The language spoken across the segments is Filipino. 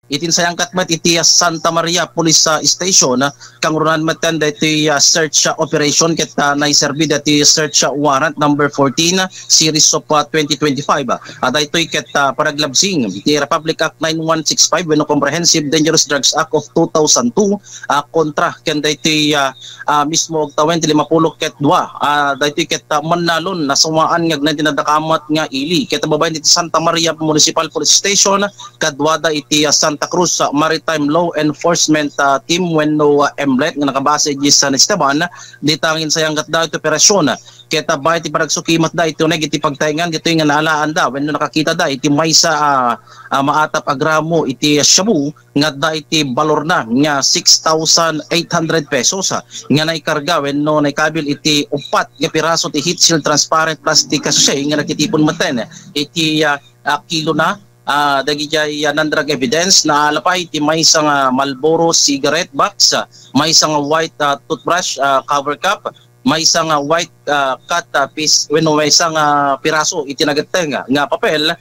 Itin sayang katmet iti Santa Maria Police Station kang runan maten dati search operation ket naiserbi dati search warrant number 14 series of 2025 at ito'y ket paraglabsing iti Republic Act 9165 wenno Comprehensive Dangerous Drugs Act of 2002 kontra ken dati mismo tawen ti 50 ket 2 dati ket manalon nasawaan nga tinadakamat nga ili ket babaen iti Santa Maria Municipal Police Station kadwada iti Santa Cruz Maritime Law Enforcement Team wenno Emblet nga nakabase di San Esteban ditangin sayang gatda iti operasyon keta bay ti paragsukimat da iti uneg iti pagtayngan dito nga naalaan da wenno nakakita da iti maysa maatap agramo iti shabu nga da iti balor na nga 6,800 pesos nga naikarga wenno naikabil iti upat nga piraso ti heat shield transparent plastic sachet nga nagtitipon maten iti kilo na dagiti non-drug evidence na alapay ti may isang Marlboro cigarette box, may isang white toothbrush cover cup, may isang white cut piece, may isang piraso itinagateng nga papel,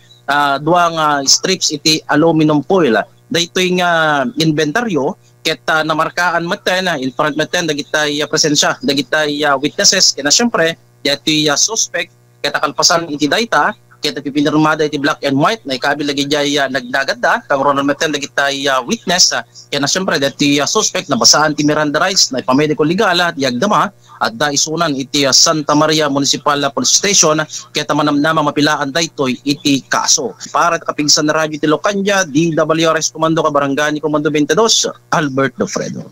duang strips iti aluminum foil. Daytoy nga inventaryo ket namarkaan maten in front maten dagiti presensya, dagiti witnesses kena syempre daytoy suspect ket kalpasan iti dayta kaya pinirmada iti black and white na ikabil lagi jay nagdagat da kang Ronald Meten lagi tayo witness kaya na siyempre dati suspect na basaan ti Miranda rights na ipamediko legal at yagdama at da isunan iti Santa Maria Municipal Police Station kaya tamanamnama mapilaan da ito'y iti kaso. Para kapingsan na radyo ti Locanja, DWRS Komando Kabarangani Komando 22, Albert Dofredo.